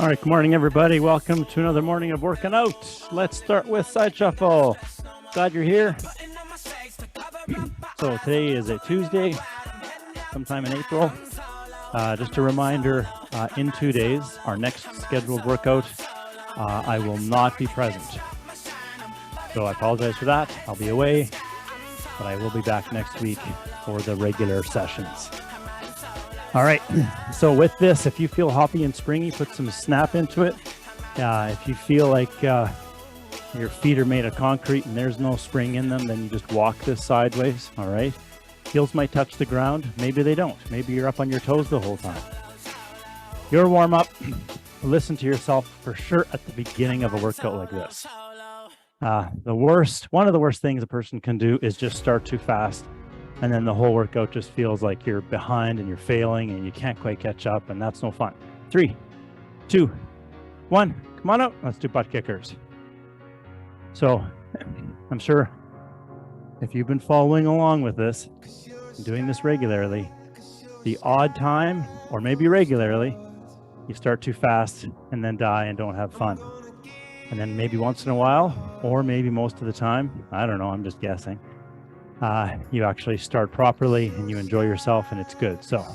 All right, good morning, everybody. Welcome to another morning of working out. Let's start with side shuffle. Glad you're here. So today is a Tuesday, sometime in April. Just a reminder, in 2 days, our next scheduled workout, I will not be present. So I apologize for that. I'll be away, but I will be back next week for the regular sessions. All right, so with this, if you feel hoppy and springy, put some snap into it. If you feel like your feet are made of concrete and there's no spring in them, then you just walk this sideways, all right? Heels might touch the ground, maybe they don't. Maybe you're up on your toes the whole time. Your warm-up, listen to yourself for sure at the beginning of a workout like this. One of the worst things a person can do is just start too fast. And then the whole workout just feels like you're behind and you're failing and you can't quite catch up, and that's no fun. 3, 2, 1, come on out. Let's do butt kickers. So I'm sure if you've been following along with this, doing this regularly, the odd time, or maybe regularly, you start too fast and then die and don't have fun. And then maybe once in a while, or maybe most of the time, I don't know, I'm just guessing, you actually start properly and you enjoy yourself and it's good. So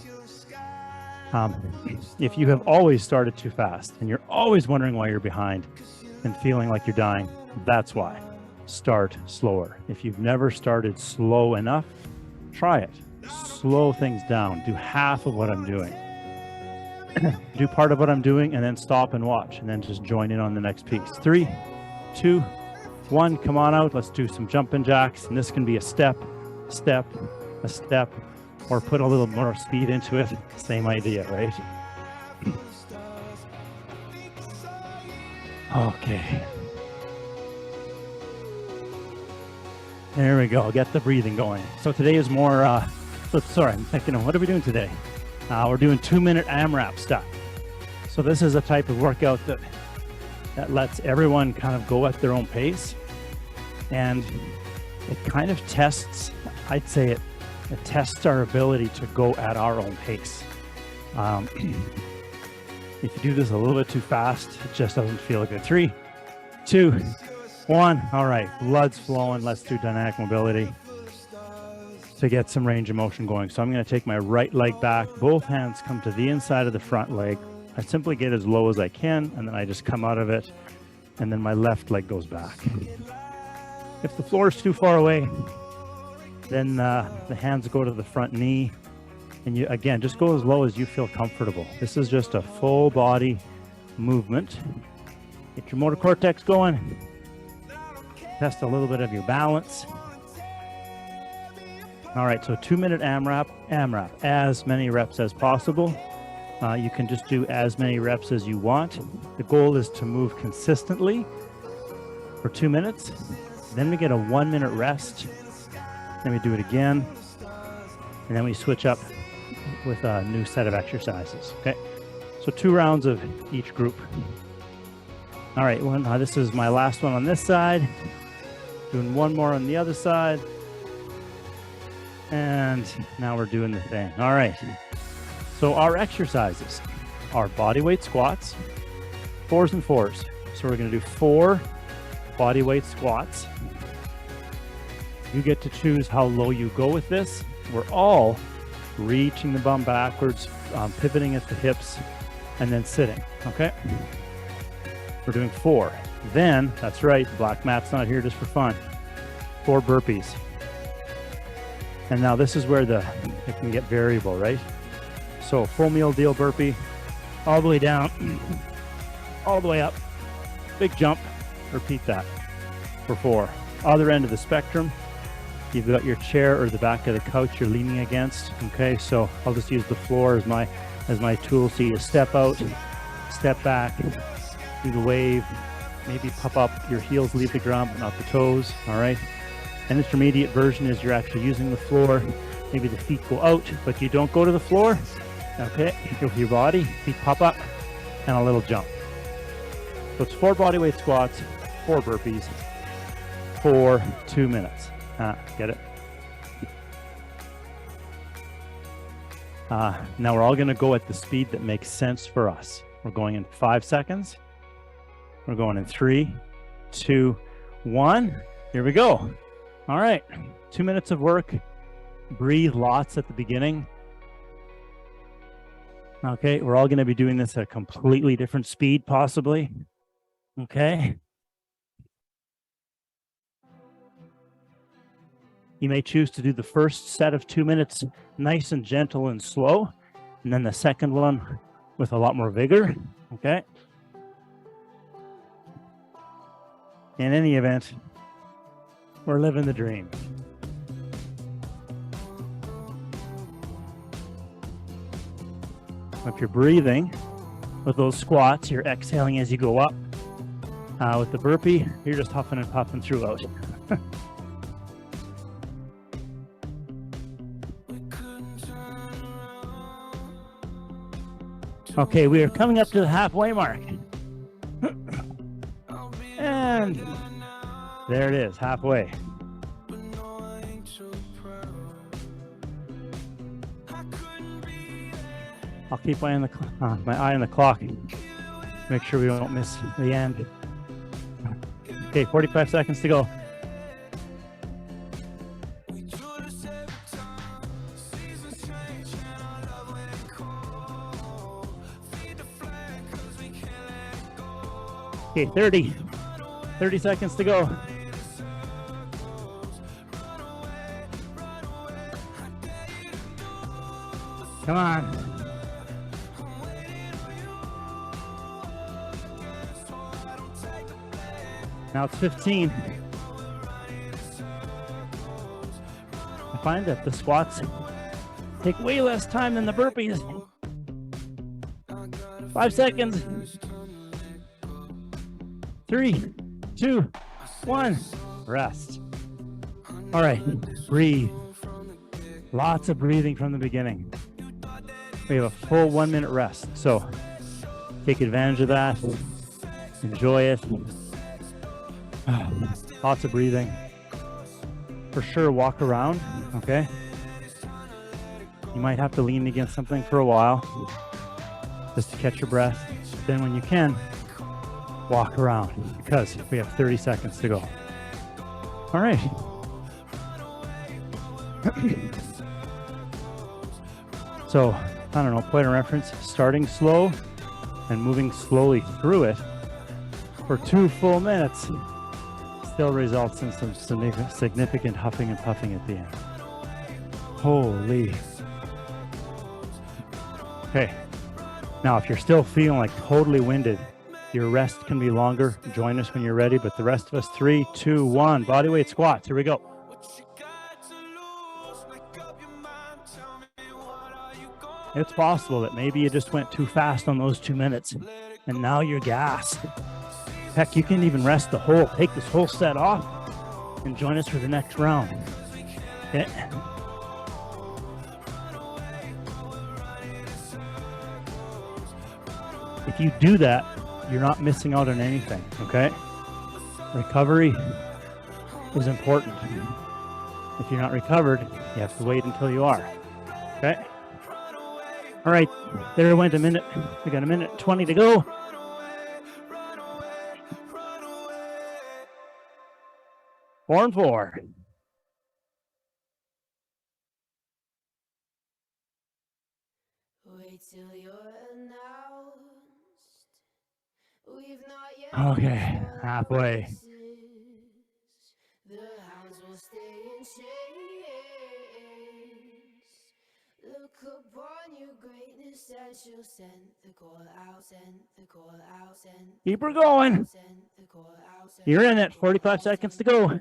if you have always started too fast and you're always wondering why you're behind and feeling like you're dying, that's why. Start slower. If you've never started slow enough, try it. Slow things down. Do half of what I'm doing. Do part of what I'm doing and then stop and watch and then just join in on the next piece. 3, 2, 1, come on out. Let's do some jumping jacks. And this can be a step, step, a step, or put a little more speed into it. Same idea, right? Okay. There we go. Get the breathing going. So today is more, I'm thinking, what are we doing today? We're doing 2-minute AMRAP stuff. So this is a type of workout that lets everyone kind of go at their own pace. And it kind of tests, I'd say it tests our ability to go at our own pace. If you do this a little bit too fast, it just doesn't feel good. 3, 2, 1. All right, blood's flowing. Let's do dynamic mobility to get some range of motion going. So I'm going to take my right leg back. Both hands come to the inside of the front leg. I simply get as low as I can, and then I just come out of it, and then my left leg goes back. If the floor is too far away, then the hands go to the front knee, and you, again, just go as low as you feel comfortable. This is just a full body movement. Get your motor cortex going. Test a little bit of your balance. All right, so 2-minute AMRAP, as many reps as possible. You can just do as many reps as you want. The goal is to move consistently for 2 minutes. Then we get a 1-minute rest. Then we do it again. And then we switch up with a new set of exercises, okay? So 2 rounds of each group. All right, this is my last one on this side. Doing 1 more on the other side. And now we're doing the thing. All right. So our exercises are bodyweight squats, 4s and 4s. So we're going to do 4 bodyweight squats. You get to choose how low you go with this. We're all reaching the bum backwards, pivoting at the hips, and then sitting, okay? We're doing 4. Then, that's right, the black mat's not here just for fun. 4 burpees. And now this is where it can get variable, right? So full meal deal burpee, all the way down, all the way up, big jump, repeat that for 4. Other end of the spectrum, you've got your chair or the back of the couch you're leaning against, okay? So I'll just use the floor as my tool. So you step out, step back, do the wave, maybe pop up, your heels leave the ground but not the toes, all right? An intermediate version is you're actually using the floor. Maybe the feet go out, but you don't go to the floor. Okay, go with your body, feet pop up, and a little jump. So it's 4 bodyweight squats, 4 burpees, for 2 minutes. Get it? Now we're all going to go at the speed that makes sense for us. We're going in 5 seconds. We're going in 3, 2, 1. Here we go. All right, 2 minutes of work. Breathe lots at the beginning. Okay, we're all going to be doing this at a completely different speed, possibly. Okay. You may choose to do the first set of 2 minutes nice and gentle and slow, and then the second one with a lot more vigor. Okay. In any event, we're living the dream. If you're breathing with those squats, you're exhaling as you go up. With the burpee, you're just huffing and puffing throughout. Okay, we are coming up to the halfway mark. And there it is, halfway. I'll keep my eye on the clock. Make sure we don't miss the end. Okay, 45 seconds to go. Okay, 30 seconds to go. Come on. Now it's 15. I find that the squats take way less time than the burpees. 5 seconds. 3, 2, 1. Rest. All right, breathe. Lots of breathing from the beginning. We have a full 1 minute rest, so take advantage of that. Enjoy it. Lots of breathing. For sure, walk around, okay? You might have to lean against something for a while just to catch your breath. Then when you can, walk around because we have 30 seconds to go. All right. So, I don't know, point of reference, starting slow and moving slowly through it for 2 full minutes still results in some significant huffing and puffing at the end. Holy. Okay. Now, if you're still feeling like totally winded, your rest can be longer. Join us when you're ready, but the rest of us, 3, 2, 1, bodyweight squats. Here we go. It's possible that maybe you just went too fast on those 2 minutes and now you're gassed. Heck, you can even rest take this whole set off and join us for the next round. Okay. If you do that, you're not missing out on anything, okay? Recovery is important. If you're not recovered, you have to wait until you are, okay? All right, there went a minute. We got a minute and 20 to go. Four and 4. Wait till you're announced. We've not yet. Okay, halfway. The hounds will stay in chains. Look upon your greatness and she'll send the call out, send the call out, send. Keep her going. You're in it. 45 seconds to go.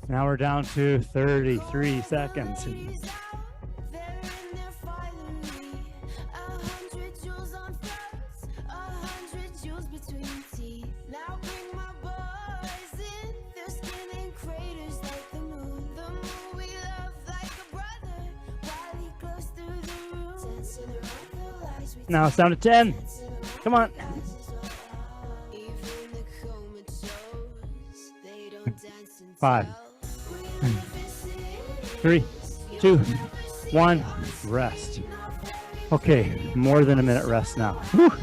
Now we're down to 33 seconds. Now it's down to 10. Come on. 5, 3, 2, 1, rest. Okay, more than a minute rest now. Whew.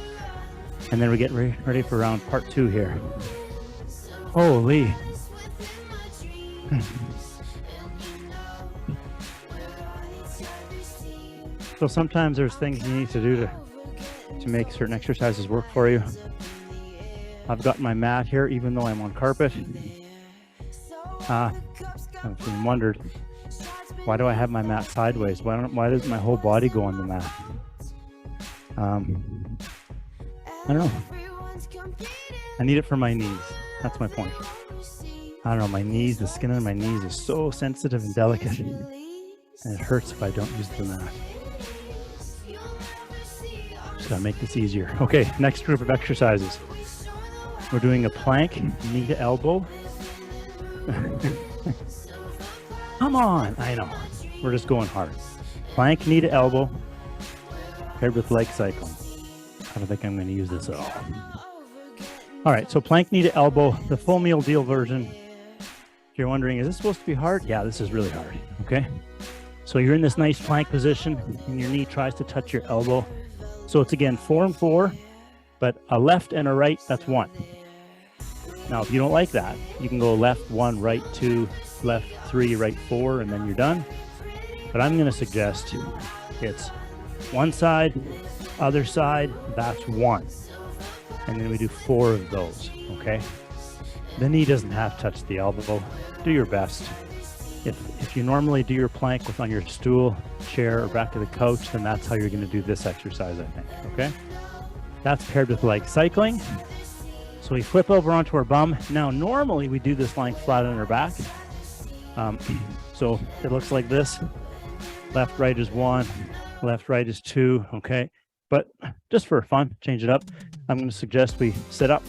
And then we get ready for round part 2 here. Holy. So sometimes there's things you need to do to make certain exercises work for you. I've got my mat here, even though I'm on carpet. I've been wondered, why do I have my mat sideways? Why does my whole body go on the mat? I don't know. I need it for my knees. That's my point. I don't know, my knees, the skin on my knees is so sensitive and delicate, and it hurts if I don't use the mat. Just gotta make this easier. Okay, next group of exercises. We're doing a plank, knee to elbow. Come on, I know. We're just going hard. Plank, knee to elbow, paired with leg cycling. I don't think I'm going to use this at all. All right, so plank, knee to elbow, the full meal deal version. If you're wondering, is this supposed to be hard? Yeah, this is really hard, okay? So you're in this nice plank position, and your knee tries to touch your elbow. So it's again 4 and 4, but a left and a right, that's 1. Now, if you don't like that, you can go left 1, right 2, left 3, right 4, and then you're done. But I'm going to suggest it's one side, other side, that's 1. And then we do 4 of those, okay? The knee doesn't have to touch the elbow. Do your best. If you normally do your plank on your stool, chair, or back of the couch, then that's how you're going to do this exercise, I think, okay? That's paired with leg cycling. So we flip over onto our bum. Now, normally we do this lying flat on our back. So it looks like this. Left, right is 1. Left, right is 2, okay? But just for fun, change it up. I'm going to suggest we sit up,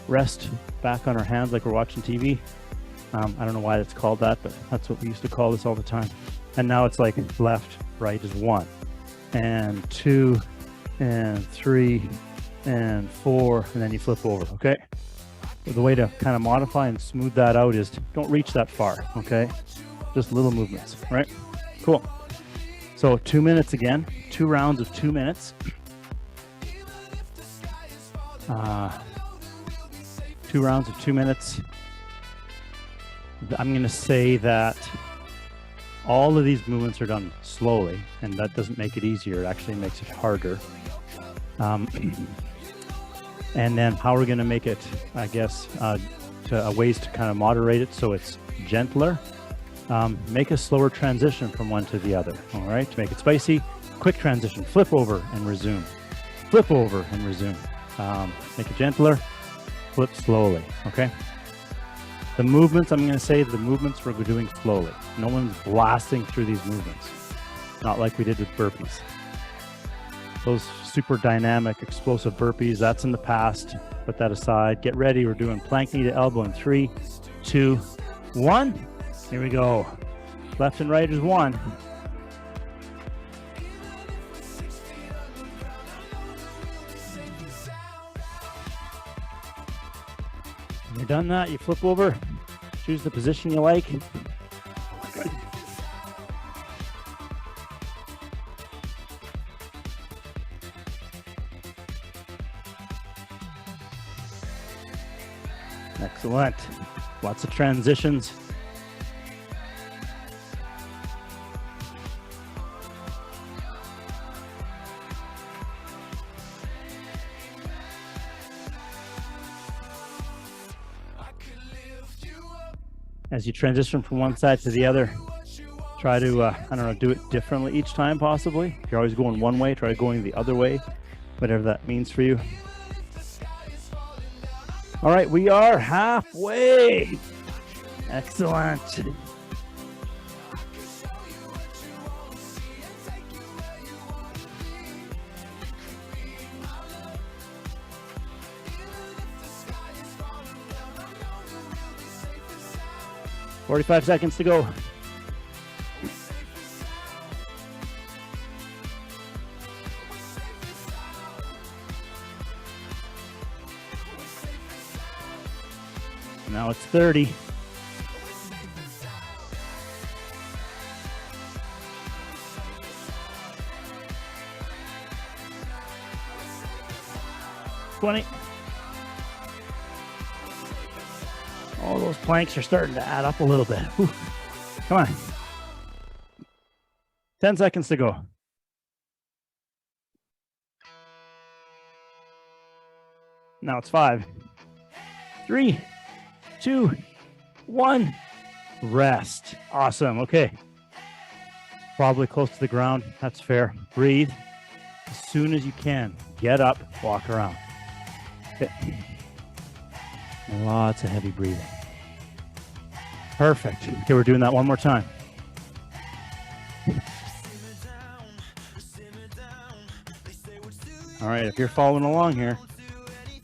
rest back on our hands like we're watching TV. I don't know why it's called that, but that's what we used to call this all the time. And now it's like left, right is 1, and 2, and 3, and 4, and then you flip over, okay? So the way to kind of modify and smooth that out is don't reach that far, okay? Just little movements, right? Cool. So 2 minutes again, 2 rounds of 2 minutes. 2 rounds of 2 minutes. I'm going to say that all of these movements are done slowly, and that doesn't make it easier. It actually makes it harder. And then how we're going to make it, I guess, ways to kind of moderate it so it's gentler. Make a slower transition from one to the other, all right? To make it spicy, quick transition, flip over and resume. Flip over and resume. Make it gentler, flip slowly, okay? The movements, I'm going to say the movements we're doing slowly. No one's blasting through these movements, not like we did with burpees. Those super dynamic, explosive burpees, that's in the past. Put that aside. Get ready. We're doing plank knee to elbow in 3, 2, 1. Here we go. Left and right is 1. When you're done that, you flip over, choose the position you like. Good. Excellent. Lots of transitions. As you transition from one side to the other, try to, I don't know, do it differently each time possibly. If you're always going one way, try going the other way, whatever that means for you. All right, we are halfway. Excellent. "45 seconds to go." Now it's 30. 20. All those planks are starting to add up a little bit. Whew. Come on. 10 seconds to go. Now it's 5, 3, 2, 1. Rest. Awesome. Okay. Probably close to the ground. That's fair. Breathe as soon as you can. Get up, walk around. Okay. Lots of heavy breathing. Perfect. Okay, we're doing that one more time. All right, if you're following along here,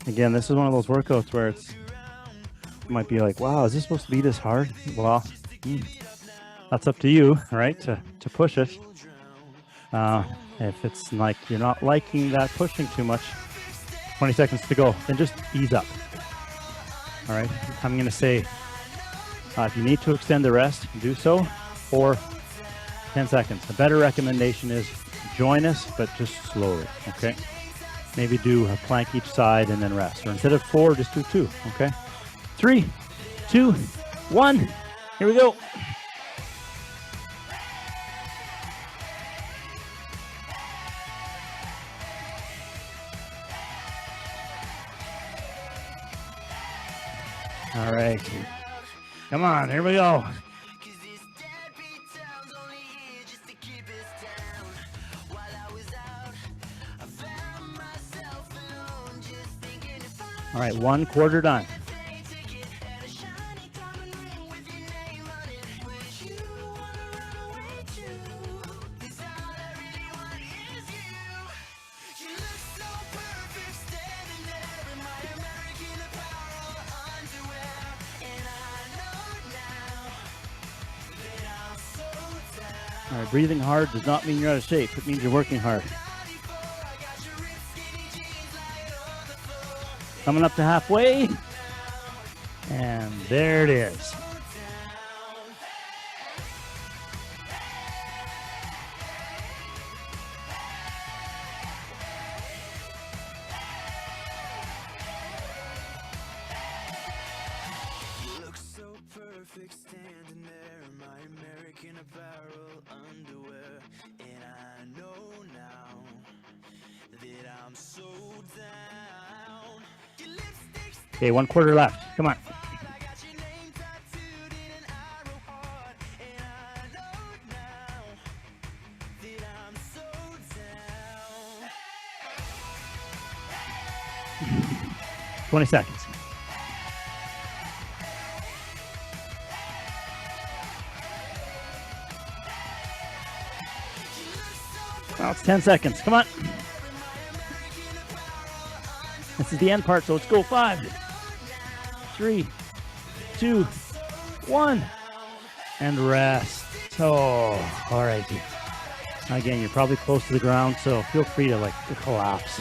again, this is one of those workouts where it's, you might be like, wow, is this supposed to be this hard? Well, that's up to you, right, to push it. If it's like you're not liking that pushing too much, 20 seconds to go, then just ease up. All right, I'm going to say, if you need to extend the rest, do so for 10 seconds. A better recommendation is join us, but just slowly, okay? Maybe do a plank each side and then rest. Or instead of 4, just do 2, okay? 3, 2, 1. Here we go. All right. Come on, here we go. All right, 1/4 done. All right, breathing hard does not mean you're out of shape. It means you're working hard. Coming up to halfway. And there it is. You look so perfect standing there in my American Apparel underwear, and I know now that I'm so down. Your lipstick's Okay, 1/4 left. Come on. I got your name tattooed in an arrow heart, and I know now that I'm so down. 20 seconds. Well, it's 10 seconds. Come on. This is the end part, so let's go. 5, 3, 2, 1. And rest. Oh, all right. Again, you're probably close to the ground, so feel free to to collapse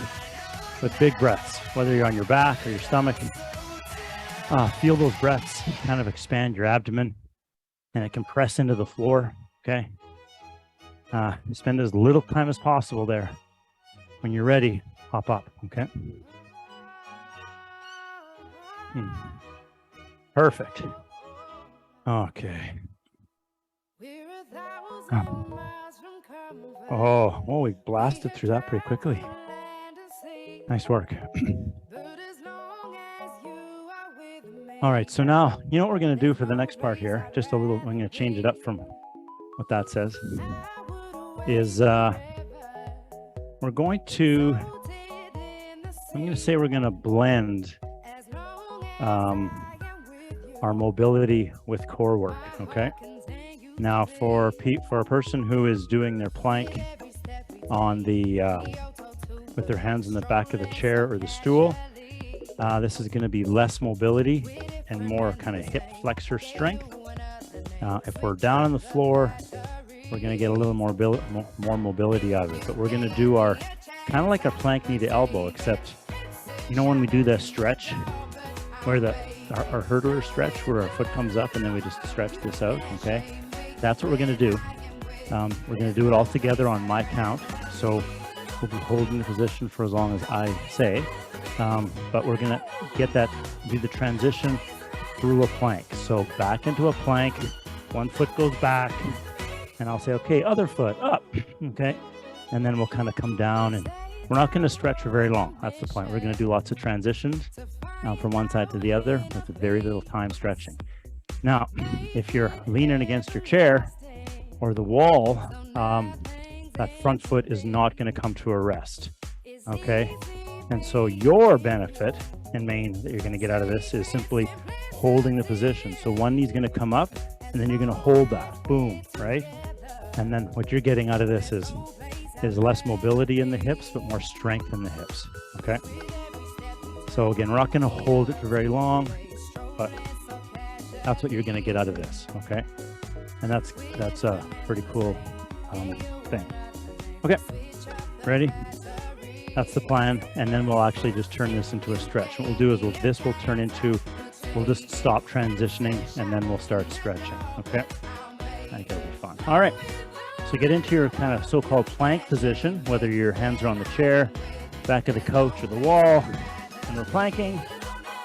with big breaths, whether you're on your back or your stomach. Feel those breaths kind of expand your abdomen and it compress into the floor, okay? Spend as little time as possible there. When you're ready, hop up, okay? Perfect. Okay. Oh, well, we blasted through that pretty quickly. Nice work. All right, so now, you know what we're going to do for the next part here? Just a little, I'm going to change it up from what that says. Is we're going to, I'm going to say we're going to blend our mobility with core work, okay? Now for a person who is doing their plank on the, with their hands in the back of the chair or the stool, this is going to be less mobility and more kind of hip flexor strength. If we're down on the floor, we're going to get a little more mobility out of it. But we're going to do our, kind of like our plank knee to elbow, except, you know, when we do the stretch, where our hurdler stretch, where our foot comes up and then we just stretch this out, okay? That's what we're going to do. We're going to do it all together on my count. So we'll be holding the position for as long as I say. but we're gonna get that, do the transition through a plank. So back into a plank, one foot goes back, and I'll say, okay, other foot up, okay? And then we'll kind of come down, and we're not gonna stretch for very long. That's the point. We're gonna do lots of transitions from one side to the other with very little time stretching. Now, if you're leaning against your chair or the wall, that front foot is not gonna come to a rest, okay? And so your benefit and main that you're gonna get out of this is simply holding the position. So one knee's gonna come up, and then you're gonna hold that, boom, right? And then what you're getting out of this is less mobility in the hips, but more strength in the hips, okay? So again, we're not gonna hold it for very long, but that's what you're gonna get out of this, okay? And that's a pretty cool thing. Okay, ready? That's the plan, and then we'll actually just turn this into a stretch. What we'll do is this will turn into, we'll just stop transitioning, and then we'll start stretching, okay? I think it'll be fun. All right, so get into your kind of so-called plank position, whether your hands are on the chair, back of the couch or the wall, and we're planking.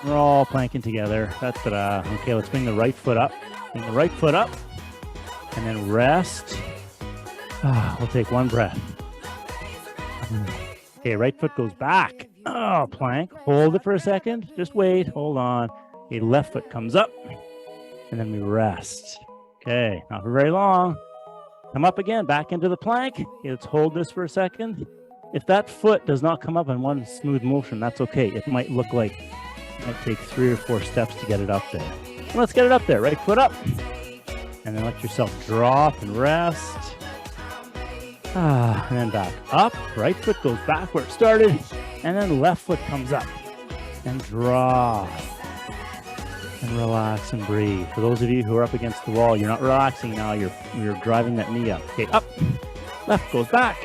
We're all planking together. Da-da-da. Okay, let's bring the right foot up. Bring the right foot up, and then rest. We'll take one breath. Okay, right foot goes back. Oh, plank. Hold it for a second. Just wait. Hold on. Okay, left foot comes up, and then we rest. Okay, not for very long. Come up again, back into the plank. Okay, let's hold this for a second. If that foot does not come up in one smooth motion, that's okay. It might look like it might take 3 or 4 steps to get it up there. Well, let's get it up there. Right foot up, and then let yourself drop and rest. And then back up. Right foot goes back where it started, and then left foot comes up, and drop, and relax and breathe. For those of you who are up against the wall, you're not relaxing now. You're driving that knee up. Okay, up. Left goes back.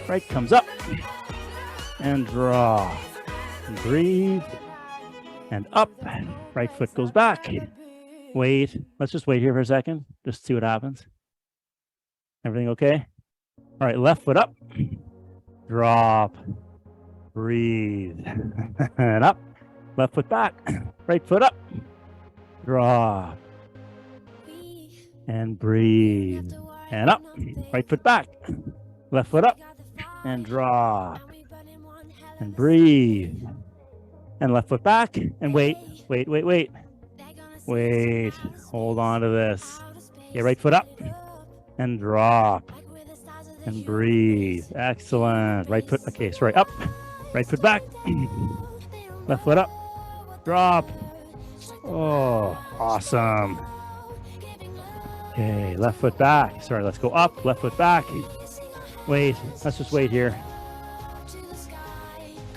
Right comes up, and drop, and breathe, and up. Right foot goes back. Wait. Let's just wait here for a second. Just see what happens. Everything okay? All right, left foot up, drop, breathe, and up. Left foot back, right foot up, drop, and breathe, and up. Right foot back, left foot up, and drop, and breathe, and left foot back, and wait. Hold on to this. Okay, right foot up, and drop, and breathe. Excellent. Right foot, okay, sorry, up. Right foot back. Left foot up. Drop. Oh, awesome. Okay, left foot back. Sorry, let's go up. Left foot back. Wait, let's just wait here.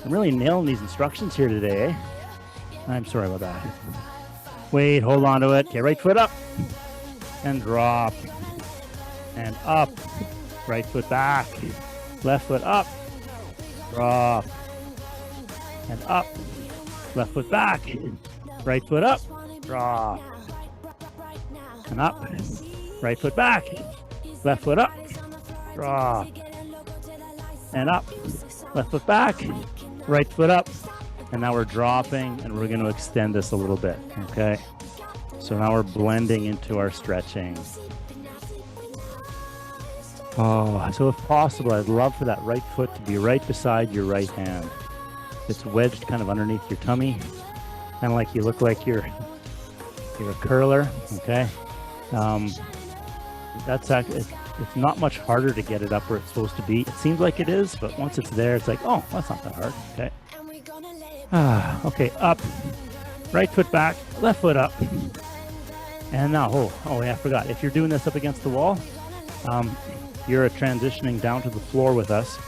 I'm really nailing these instructions here today, eh? I'm sorry about that. Wait, hold on to it. Okay, right foot up. And drop. And up. Right foot back, left foot up, drop, and up, left foot back, right foot up, drop, and up, right foot back, left foot up, drop, and up, left foot back, right foot up, and now we're dropping, and we're going to extend this a little bit, okay? So now we're blending into our stretching. Oh, so if possible, I'd love for that right foot to be right beside your right hand. It's wedged kind of underneath your tummy, kind of like you look like you're a curler, okay? That's actually, it's not much harder to get it up where it's supposed to be. It seems like it is, but once it's there, it's like, oh, that's not that hard, okay? Okay, up, right foot back, left foot up. And now, oh yeah, I forgot. If you're doing this up against the wall, you're transitioning down to the floor with us.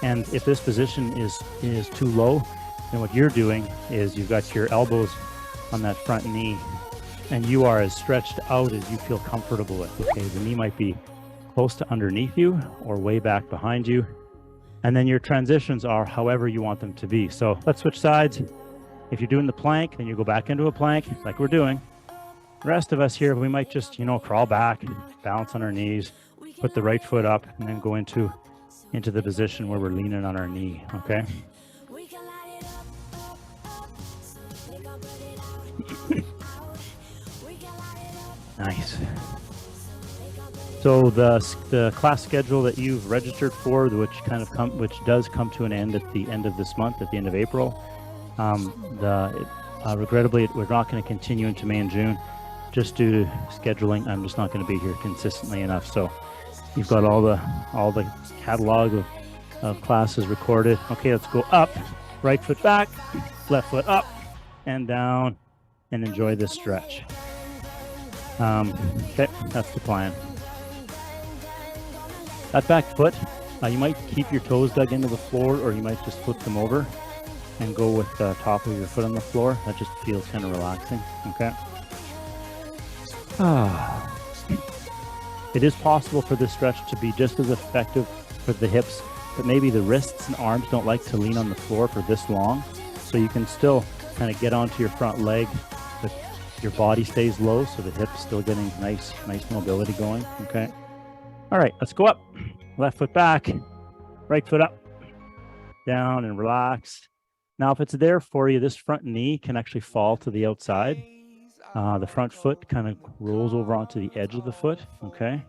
And if this position is too low, then what you're doing is you've got your elbows on that front knee, and you are as stretched out as you feel comfortable with. Okay, the knee might be close to underneath you or way back behind you. And then your transitions are however you want them to be. So let's switch sides. If you're doing the plank, then you go back into a plank like we're doing. The rest of us here, we might just, crawl back, balance on our knees, put the right foot up, and then go into the position where we're leaning on our knee, okay? Nice. So the class schedule that you've registered for, which does come to an end at the end of this month, at the end of April. Regrettably, we're not going to continue into May and June, just due to scheduling. I'm just not going to be here consistently enough. So you've got all the catalog of classes recorded. Okay, let's go up. Right foot back, left foot up and down, and enjoy this stretch. Okay, that's the plan. That back foot, you might keep your toes dug into the floor, or you might just flip them over and go with the top of your foot on the floor. That just feels kind of relaxing, okay? It is possible for this stretch to be just as effective for the hips, but maybe the wrists and arms don't like to lean on the floor for this long. So you can still kind of get onto your front leg, but your body stays low, so the hips still getting nice mobility going, okay? All right, let's go up. Left foot back, right foot up, down and relax. Now, if it's there for you, this front knee can actually fall to the outside. The front foot kind of rolls over onto the edge of the foot, okay?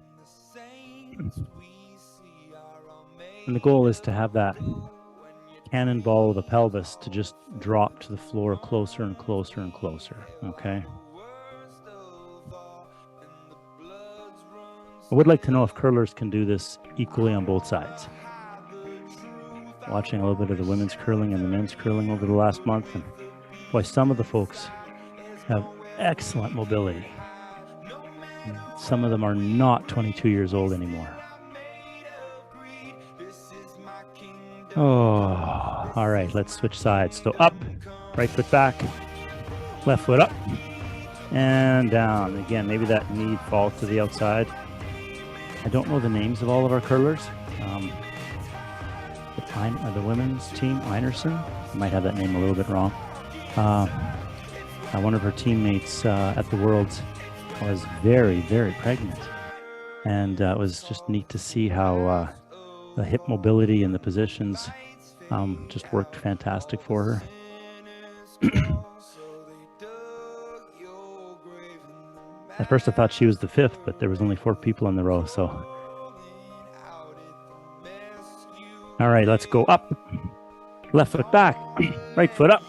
And the goal is to have that cannonball of the pelvis to just drop to the floor closer and closer and closer, okay? I would like to know if curlers can do this equally on both sides. Watching a little bit of the women's curling and the men's curling over the last month, and boy, some of the folks have excellent mobility. Some of them are not 22 years old anymore. Oh, all right, let's switch sides. So up, right foot back, left foot up, and down. Again, maybe that knee falls to the outside. I don't know the names of all of our curlers. The women's team, Einerson, I might have that name a little bit wrong. One of her teammates at the Worlds was very, very pregnant. And it was just neat to see how the hip mobility and the positions just worked fantastic for her. At first I thought she was the fifth, but there was only 4 people in the row, so. All right, let's go up. Left foot back, right foot up,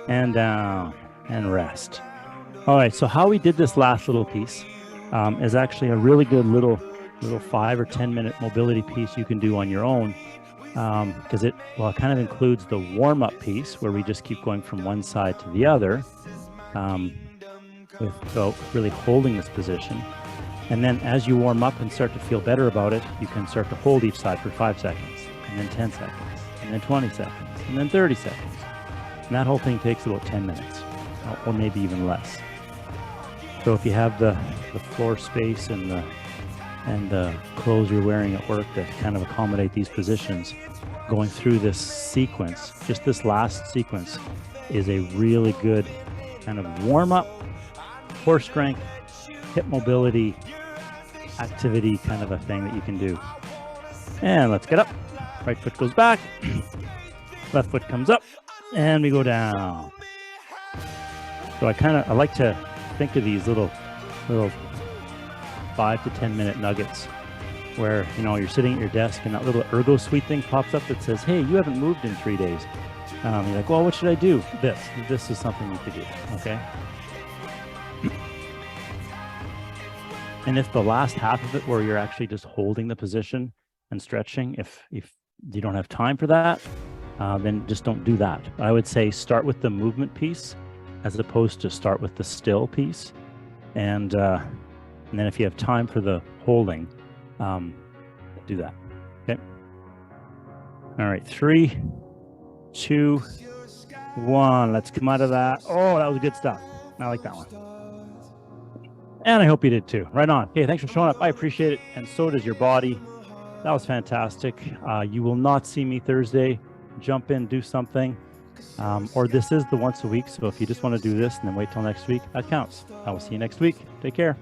and down, and rest. All right, so how we did this last little piece is actually a really good little 5 or 10 minute mobility piece you can do on your own, because it kind of includes the warm-up piece where we just keep going from one side to the other without really holding this position. And then as you warm up and start to feel better about it, you can start to hold each side for 5 seconds, and then 10 seconds, and then 20 seconds, and then 30 seconds. And that whole thing takes about 10 minutes, or maybe even less. So if you have the floor space and the clothes you're wearing at work that kind of accommodate these positions, going through this sequence, just this last sequence, is a really good kind of warm-up, core strength, hip mobility, activity kind of a thing that you can do. And let's get up. Right foot goes back, left foot comes up, and we go down. So I like to think of these little 5 to 10 minute nuggets where, you know, you're sitting at your desk and that little ergo suite thing pops up that says, hey, you haven't moved in 3 days. You're like, well, what should I do? This is something you could do, okay? And if the last half of it where you're actually just holding the position and stretching, if you don't have time for that, then just don't do that. I would say start with the movement piece as opposed to start with the still piece. And then if you have time for the holding, do that, okay? All right, 3, 2, 1. Let's come out of that. Oh, that was good stuff. I like that one. And I hope you did too. Right on. Okay, thanks for showing up. I appreciate it. And so does your body. That was fantastic. You will not see me Thursday. Jump in, do something. Or this is the once a week. So if you just want to do this and then wait till next week, that counts. I will see you next week. Take care.